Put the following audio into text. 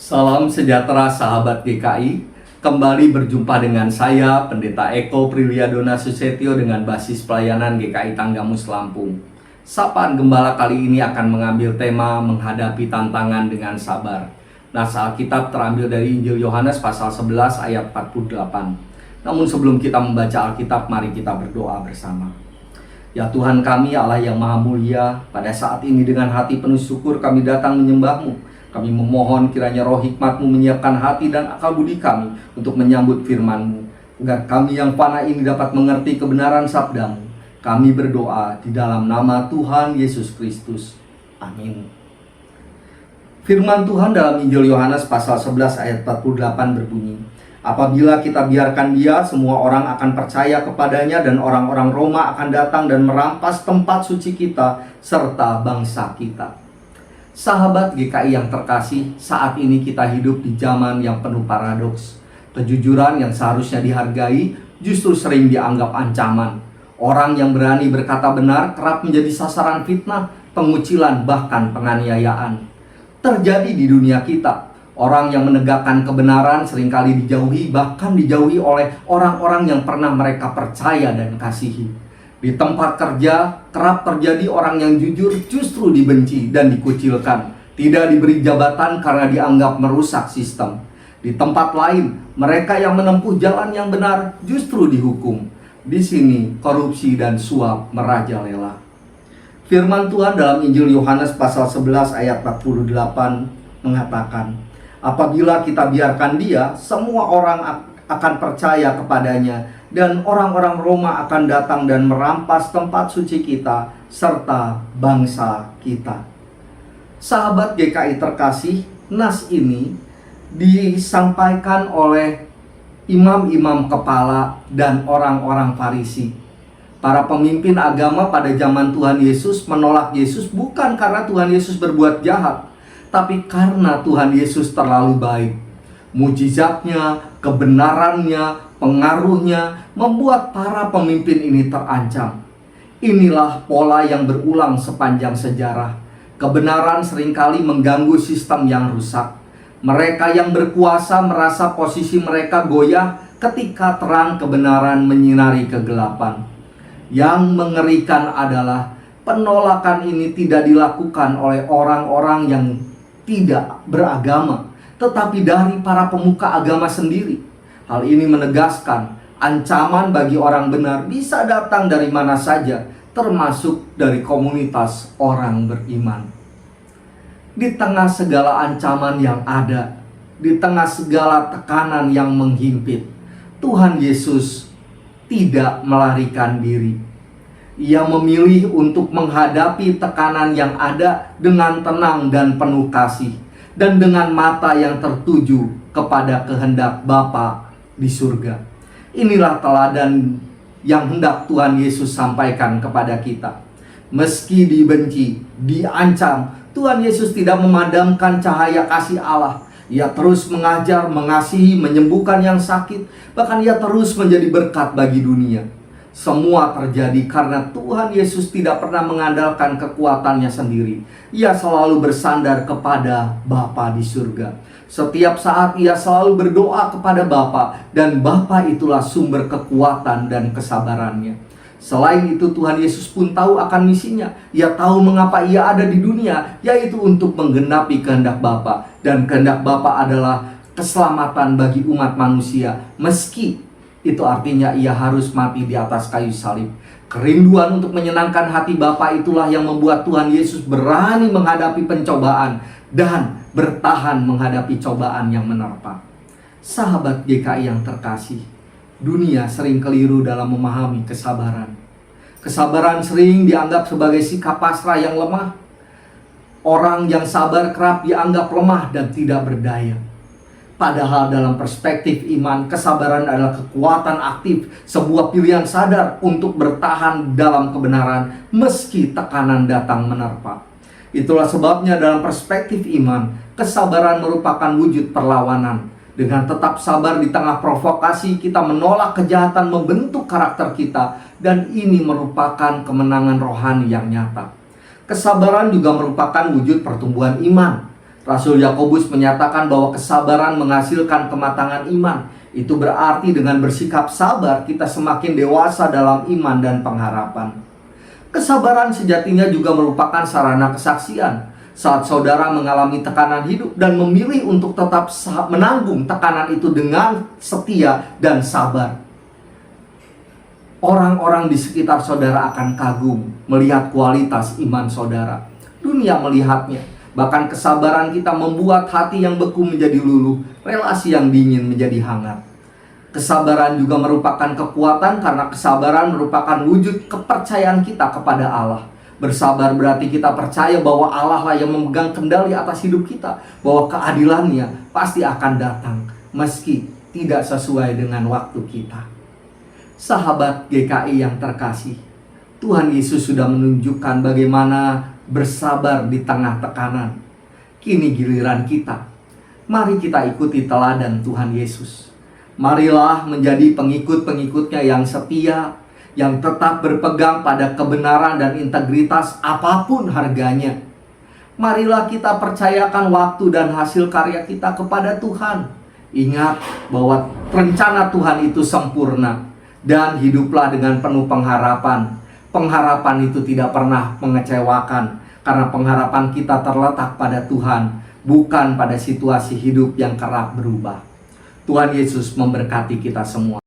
Salam sejahtera sahabat GKI. Kembali berjumpa dengan saya Pendeta Eko Priliadona Susetio dengan basis pelayanan GKI Tanggamus Lampung. Sapaan Gembala kali ini akan mengambil tema menghadapi tantangan dengan sabar. Nas Alkitab terambil dari Injil Yohanes pasal 11 ayat 48. Namun sebelum kita membaca Alkitab, mari kita berdoa bersama. Ya Tuhan kami, Allah yang maha mulia, pada saat ini dengan hati penuh syukur kami datang menyembah-Mu. Kami memohon kiranya roh hikmat-Mu menyiapkan hati dan akal budi kami untuk menyambut firman-Mu, agar kami yang fana ini dapat mengerti kebenaran sabda-Mu. Kami berdoa di dalam nama Tuhan Yesus Kristus. Amin. Firman Tuhan dalam Injil Yohanes pasal 11 ayat 48 berbunyi, apabila kita biarkan Dia, semua orang akan percaya kepadanya dan orang-orang Roma akan datang dan merampas tempat suci kita serta bangsa kita. Sahabat GKI yang terkasih, saat ini kita hidup di zaman yang penuh paradoks. Kejujuran yang seharusnya dihargai justru sering dianggap ancaman. Orang yang berani berkata benar kerap menjadi sasaran fitnah, pengucilan, bahkan penganiayaan. Terjadi di dunia kita. Orang yang menegakkan kebenaran seringkali dijauhi, bahkan dijauhi oleh orang-orang yang pernah mereka percaya dan kasihi. Di tempat kerja, kerap terjadi orang yang jujur justru dibenci dan dikucilkan. Tidak diberi jabatan karena dianggap merusak sistem. Di tempat lain, mereka yang menempuh jalan yang benar justru dihukum. Di sini, korupsi dan suap merajalela. Firman Tuhan dalam Injil Yohanes pasal 11 ayat 48 mengatakan, apabila kita biarkan Dia, semua orang akan percaya kepadanya, dan orang-orang Roma akan datang dan merampas tempat suci kita serta bangsa kita. Sahabat GKI terkasih, nas ini disampaikan oleh imam-imam kepala dan orang-orang Farisi. Para pemimpin agama pada zaman Tuhan Yesus menolak Yesus bukan karena Tuhan Yesus berbuat jahat, tapi karena Tuhan Yesus terlalu baik. Mujizatnya, kebenarannya, pengaruhnya membuat para pemimpin ini terancam. Inilah pola yang berulang sepanjang sejarah. Kebenaran seringkali mengganggu sistem yang rusak. Mereka yang berkuasa merasa posisi mereka goyah ketika terang kebenaran menyinari kegelapan. Yang mengerikan adalah penolakan ini tidak dilakukan oleh orang-orang yang tidak beragama, tetapi dari para pemuka agama sendiri. Hal ini menegaskan ancaman bagi orang benar bisa datang dari mana saja, termasuk dari komunitas orang beriman. Di tengah segala ancaman yang ada, di tengah segala tekanan yang menghimpit, Tuhan Yesus tidak melarikan diri. Ia memilih untuk menghadapi tekanan yang ada dengan tenang dan penuh kasih, dan dengan mata yang tertuju kepada kehendak Bapa di surga. Inilah teladan yang hendak Tuhan Yesus sampaikan kepada kita. Meski dibenci, diancam, Tuhan Yesus tidak memadamkan cahaya kasih Allah. Ia terus mengajar, mengasihi, menyembuhkan yang sakit, bahkan Ia terus menjadi berkat bagi dunia. Semua terjadi karena Tuhan Yesus tidak pernah mengandalkan kekuatannya sendiri. Ia selalu bersandar kepada Bapa di surga. Setiap saat Ia selalu berdoa kepada Bapa, dan Bapa itulah sumber kekuatan dan kesabarannya. Selain itu, Tuhan Yesus pun tahu akan misinya. Ia tahu mengapa Ia ada di dunia, yaitu untuk menggenapi kehendak Bapa. Dan kehendak Bapa adalah keselamatan bagi umat manusia, meski itu artinya Ia harus mati di atas kayu salib. Kerinduan untuk menyenangkan hati Bapa itulah yang membuat Tuhan Yesus berani menghadapi pencobaan dan bertahan menghadapi cobaan yang menerpa. Sahabat GKI yang terkasih, dunia sering keliru dalam memahami kesabaran. Kesabaran sering dianggap sebagai sikap pasrah yang lemah. Orang yang sabar kerap dianggap lemah dan tidak berdaya. Padahal dalam perspektif iman, kesabaran adalah kekuatan aktif, sebuah pilihan sadar untuk bertahan dalam kebenaran meski tekanan datang menerpa. Itulah sebabnya dalam perspektif iman, kesabaran merupakan wujud perlawanan. Dengan tetap sabar di tengah provokasi, kita menolak kejahatan membentuk karakter kita, dan ini merupakan kemenangan rohani yang nyata. Kesabaran juga merupakan wujud pertumbuhan iman. Rasul Yakobus menyatakan bahwa kesabaran menghasilkan kematangan iman. Itu berarti dengan bersikap sabar kita semakin dewasa dalam iman dan pengharapan. Kesabaran sejatinya juga merupakan sarana kesaksian. Saat saudara mengalami tekanan hidup dan memilih untuk tetap menanggung tekanan itu dengan setia dan sabar, orang-orang di sekitar saudara akan kagum melihat kualitas iman saudara. Dunia melihatnya. Bahkan kesabaran kita membuat hati yang beku menjadi luluh, relasi yang dingin menjadi hangat. Kesabaran juga merupakan kekuatan karena kesabaran merupakan wujud kepercayaan kita kepada Allah. Bersabar berarti kita percaya bahwa Allah lah yang memegang kendali atas hidup kita, bahwa keadilannya pasti akan datang meski tidak sesuai dengan waktu kita. Sahabat GKI yang terkasih, Tuhan Yesus sudah menunjukkan bagaimana bersabar di tengah tekanan. Kini giliran kita. Mari kita ikuti teladan Tuhan Yesus. Marilah menjadi pengikut-pengikutnya yang setia, yang tetap berpegang pada kebenaran dan integritas apapun harganya. Marilah kita percayakan waktu dan hasil karya kita kepada Tuhan. Ingat bahwa rencana Tuhan itu sempurna. Dan hiduplah dengan penuh pengharapan. Pengharapan itu tidak pernah mengecewakan, karena pengharapan kita terletak pada Tuhan, bukan pada situasi hidup yang kerap berubah. Tuhan Yesus memberkati kita semua.